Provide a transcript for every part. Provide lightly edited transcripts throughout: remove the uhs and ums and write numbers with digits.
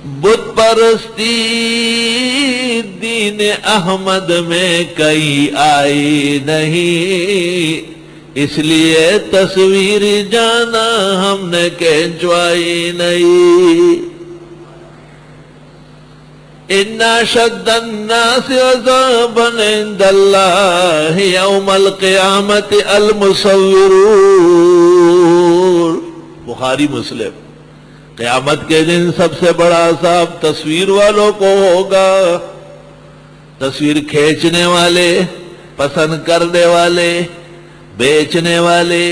بت پرستی دین احمد میں کہیں آئی نہیں، اس لیے تصویر جانا ہم نے کھینچوائی نہیں۔ ان اشد الناس عذابا عند اللہ یوم القیامت المصورون، بخاری مسلم۔ قیامت کے دن سب سے بڑا عذاب تصویر والوں کو ہوگا، تصویر کھینچنے والے، پسند کرنے والے، بیچنے والے،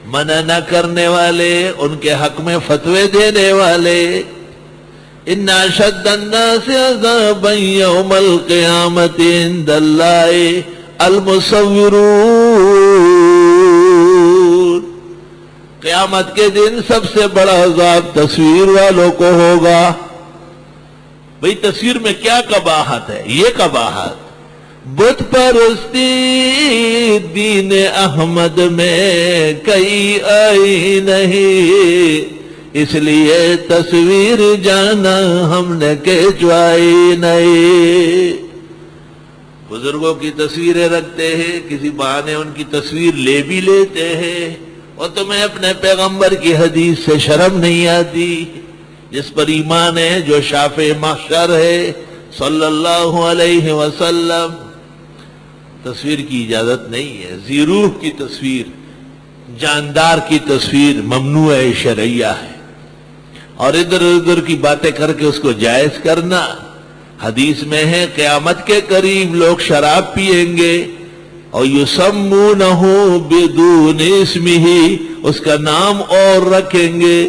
منع نہ کرنے والے، ان کے حق میں فتوے دینے والے۔ ان اشد الناس عذابا یوم القیامت عند اللہ المصورون، قیامت کے دن سب سے بڑا عذاب تصویر والوں کو ہوگا۔ بھئی تصویر میں کیا قباحت ہے؟ یہ قباحت بت پرستی دین احمد میں کہیں آئی نہیں، اس لیے تصویر جانا ہم نے کھینچوائی نہیں۔ بزرگوں کی تصویریں رکھتے ہیں، کسی بہانے ان کی تصویر لے بھی لیتے ہیں، اور تمہیں اپنے پیغمبر کی حدیث سے شرم نہیں آتی، جس پر ایمان ہے، جو شافع محشر ہے صلی اللہ علیہ وسلم۔ تصویر کی اجازت نہیں ہے، ذی روح کی تصویر، جاندار کی تصویر ممنوع شرعیہ ہے، اور ادھر ادھر کی باتیں کر کے اس کو جائز کرنا۔ حدیث میں ہے قیامت کے قریب لوگ شراب پیئیں گے اور یسمونہ بدون اسمہ، اس کا نام اور رکھیں گے۔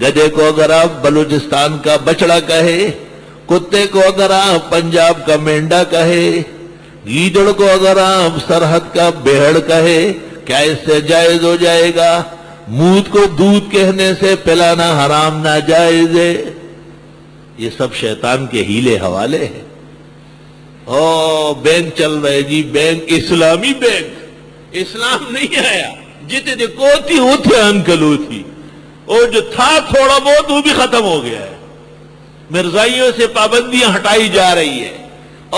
گدھے کو اگر آپ بلوچستان کا بچڑا کہے، کتے کو اگر آپ پنجاب کا مینڈا کہے، گیدڑ کو اگر آپ سرحد کا بہڑ کہے، کیا اس سے جائز ہو جائے گا؟ مود کو دودھ کہنے سے پلانا حرام ناجائز ہے۔ یہ سب شیطان کے ہیلے حوالے ہیں۔ بینک چل رہے جی، بینک اسلامی بینک، اسلام نہیں آیا، جتنے کوتی ہوتے انکلو تھی، اور جو تھا تھوڑا بہت وہ بھی ختم ہو گیا ہے۔ مرزائیوں سے پابندیاں ہٹائی جا رہی ہے،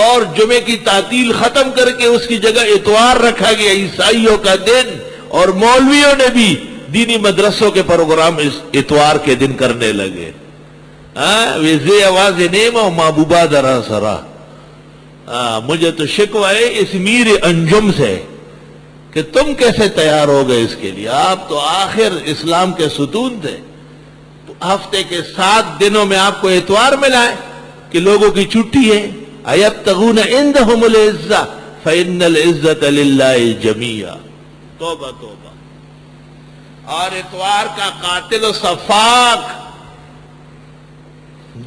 اور جمعے کی تعطیل ختم کر کے اس کی جگہ اتوار رکھا گیا، عیسائیوں کا دن، اور مولویوں نے بھی دینی مدرسوں کے پروگرام اس اتوار کے دن کرنے لگے۔ ویزے آواز نیم و محبوبہ درا سرا۔ مجھے تو شکوہ ہے اس میر انجم سے کہ تم کیسے تیار ہو گئے اس کے لیے؟ آپ تو آخر اسلام کے ستون تھے، تو ہفتے کے 7 دنوں میں آپ کو اتوار ملائے کہ لوگوں کی چھٹی ہے۔ ایبتغون عندہم العزہ فإن العزة للہ جمیعا۔ توبہ توبہ۔ اور اتوار کا قاتل و صفاق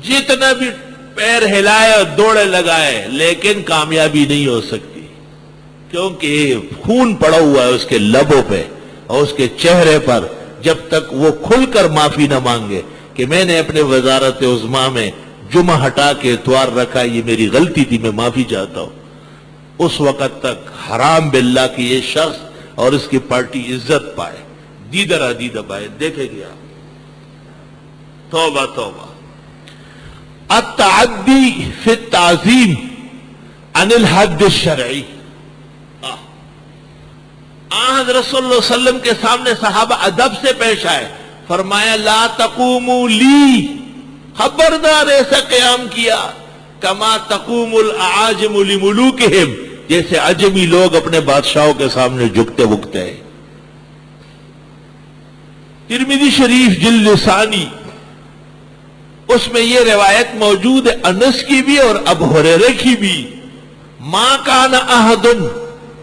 جتنا بھی پیر ہلائے اور دوڑے لگائے، لیکن کامیابی نہیں ہو سکتی، کیونکہ خون پڑا ہوا ہے اس کے لبوں پہ اور اس کے چہرے پر، جب تک وہ کھل کر معافی نہ مانگے کہ میں نے اپنے وزارت عظمیٰ میں جمعہ ہٹا کے اتوار رکھا، یہ میری غلطی تھی، میں معافی چاہتا ہوں، اس وقت تک حرام باللہ کہ یہ شخص اور اس کی پارٹی عزت پائے، دیدہ دیدہ پائے۔ دیکھیں گے آپ۔ توبہ توبہ۔ التعدی فی التعظیم عن الحد الشرعی۔ حضرت صلی اللہ علیہ وسلم کے سامنے صحابہ ادب سے پیش آئے، فرمایا لا تقوموا لی، خبردار ایسا قیام کیا کما تقوم الاعاجم لملوکہم، جیسے عجمی لوگ اپنے بادشاہوں کے سامنے جھکتے بکتے ہیں۔ ترمذی شریف جلد ثانی، اس میں یہ روایت موجود ہے، انس کی بھی اور ابو ہریرہ کی بھی، ما کان احد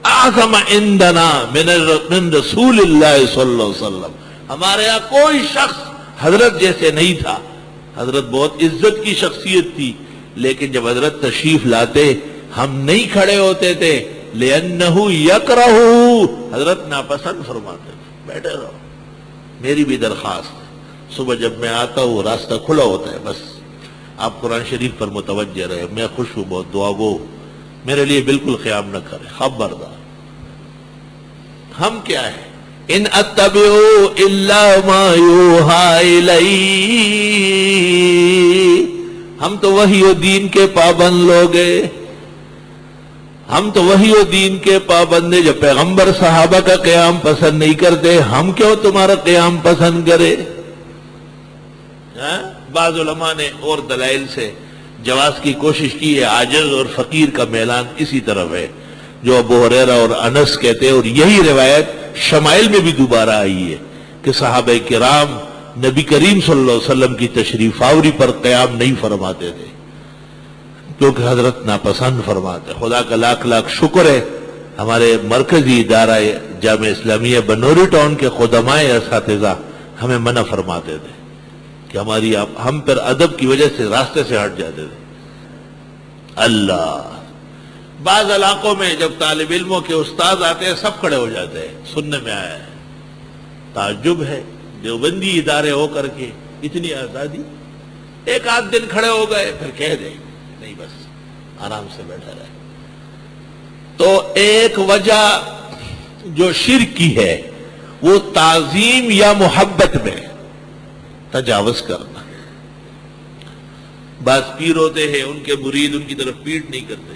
اعظم عندنا من رسول اللہ صلی اللہ علیہ وسلم، ہمارے یہاں کوئی شخص حضرت جیسے نہیں تھا۔ حضرت بہت عزت کی شخصیت تھی، لیکن جب حضرت تشریف لاتے ہم نہیں کھڑے ہوتے تھے، لِأَنَّهُ يَكْرَهُ، حضرت ناپسند فرماتے تھے، بیٹھے رہو۔ میری بھی درخواست، صبح جب میں آتا ہوں راستہ کھلا ہوتا ہے، بس آپ قرآن شریف پر متوجہ رہے، میں خوش ہوں بہت، دعا گو، میرے لیے بالکل خیام نہ کرے، خبردار۔ ہم کیا ہے؟ ان اتبعوا الا ما یوحی الی، ہم تو وحی و دین کے پابند لوگ ہیں، ہم تو وحی و دین کے پابند ہیں۔ جب پیغمبر صحابہ کا قیام پسند نہیں کرتے، ہم کیوں تمہارا قیام پسند کرے؟ بعض علماء نے اور دلائل سے جواز کی کوشش کی ہے۔ عاجز اور فقیر کا میلان اسی طرف ہے جو ابو ہریرہ اور انس کہتے ہیں، اور یہی روایت شمائل میں بھی دوبارہ آئی ہے کہ صحابہ کرام نبی کریم صلی اللہ علیہ وسلم کی تشریف آوری پر قیام نہیں فرماتے تھے کیونکہ حضرت ناپسند فرماتے۔ خدا کا لاکھ لاکھ شکر ہے، ہمارے مرکزی ادارہ جامعہ اسلامیہ بنوری ٹاؤن کے خدمائے اساتذہ ہمیں منع فرماتے تھے کہ ہم پر ادب کی وجہ سے راستے سے ہٹ جاتے تھے۔ اللہ، بعض علاقوں میں جب طالب علموں کے استاد آتے ہیں سب کھڑے ہو جاتے ہیں، سننے میں آیا ہے، تعجب ہے دیوبندی ادارے ہو کر کے اتنی آزادی۔ ایک آدھ دن کھڑے ہو گئے پھر کہہ دیں نہیں، بس آرام سے بیٹھا رہے۔ تو ایک وجہ جو شرک کی ہے وہ تعظیم یا محبت میں تجاوز کرنا۔ بعض پیر ہوتے ہیں، ان کے مرید ان کی طرف پیٹ نہیں کرتے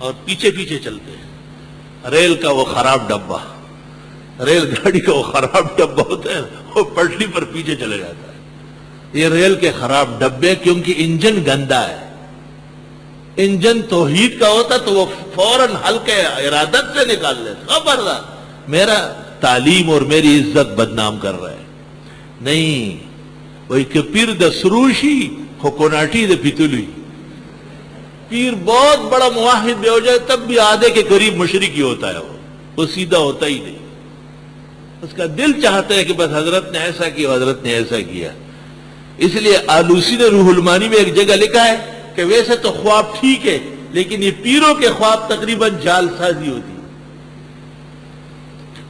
اور پیچھے پیچھے چلتے ہیں۔ ریل کا وہ خراب ڈبہ، ریل گاڑی کا وہ خراب ڈبہ ہوتا ہے، وہ پٹری پر پیچھے چلے جاتا ہے۔ یہ ریل کے خراب ڈبے کیونکہ انجن گندا ہے، انجن توحید کا ہوتا تو وہ فوراً ہلکے ارادت سے نکال لیتے، خبردار میرا تعلیم اور میری عزت بدنام کر رہا ہے۔ نہیں، وہی کہ پیر دا سروشی حکوناٹی دا پیتولی، پیر بہت بڑا موحد بھی ہو جائے تب بھی آدھے کے قریب مشرکی ہوتا ہے، وہ سیدھا ہوتا ہی نہیں۔ اس کا دل چاہتا ہے کہ بس حضرت نے ایسا کیا، حضرت نے ایسا کیا۔ اس لیے آلوسی نے روح المانی میں ایک جگہ لکھا ہے کہ ویسے تو خواب ٹھیک ہے لیکن یہ پیروں کے خواب تقریباً جال سازی ہوتی ہے،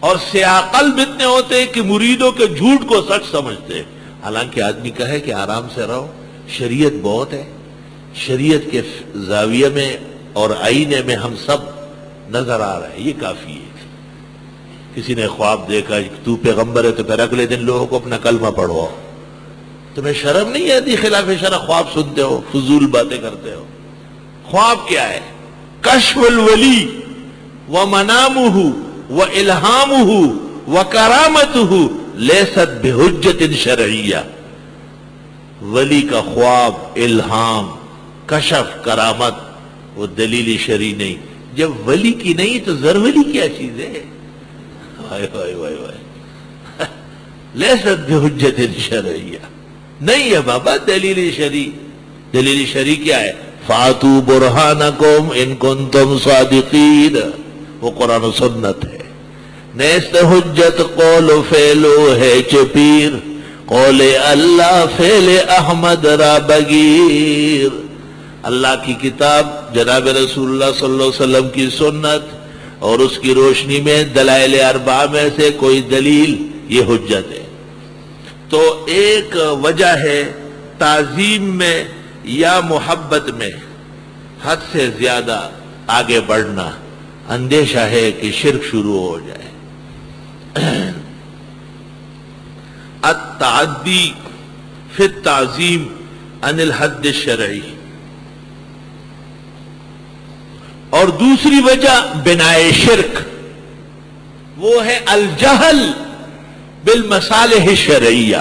اور سیاہ قلب اتنے ہوتے ہیں کہ مریدوں کے جھوٹ کو سچ سمجھتے ہیں۔ حالانکہ آدمی کہے کہ آرام سے رہو، شریعت بہت ہے، شریعت کے زاویے میں اور آئینے میں ہم سب نظر آ رہے ہیں، یہ کافی ہے۔ کسی نے خواب دیکھا تو پیغمبر ہے تو پھر اگلے دن لوگوں کو اپنا کلمہ پڑھو، تمہیں شرم نہیں آتی؟ خلاف شرع خواب سنتے ہو، فضول باتیں کرتے ہو۔ خواب کیا ہے؟ کشف الولی ومنامہ والہامہ وکرامتہ لیست بحجت شرعیہ۔ ولی کا خواب، الہام، کشف، کرامت وہ دلیل شرعی نہیں۔ جب ولی کی نہیں تو زرولی کیا چیز ہے؟ وائے وائے وائے وائے، لیست بحجت شرعیہ نہیں ہے بابا دلیل شرعی۔ دلیل شرعی کیا ہے؟ فاتو برہانکم ان کنتم صادقین، وہ قرآن و سنت ہے۔ نیست حجت قول و فعلو ہے چپیر، قول اللہ فعل احمد را بگیر۔ اللہ کی کتاب، جناب رسول اللہ صلی اللہ علیہ وسلم کی سنت اور اس کی روشنی میں دلائل اربعہ میں سے کوئی دلیل، یہ حجت ہے۔ تو ایک وجہ ہے تعظیم میں یا محبت میں حد سے زیادہ آگے بڑھنا، اندیشہ ہے کہ شرک شروع ہو جائے۔ التعدی فی التعظیم عن الحد الشرعی۔ اور دوسری وجہ بنائے شرک وہ ہے الجہل بالمصالح الشرعیہ۔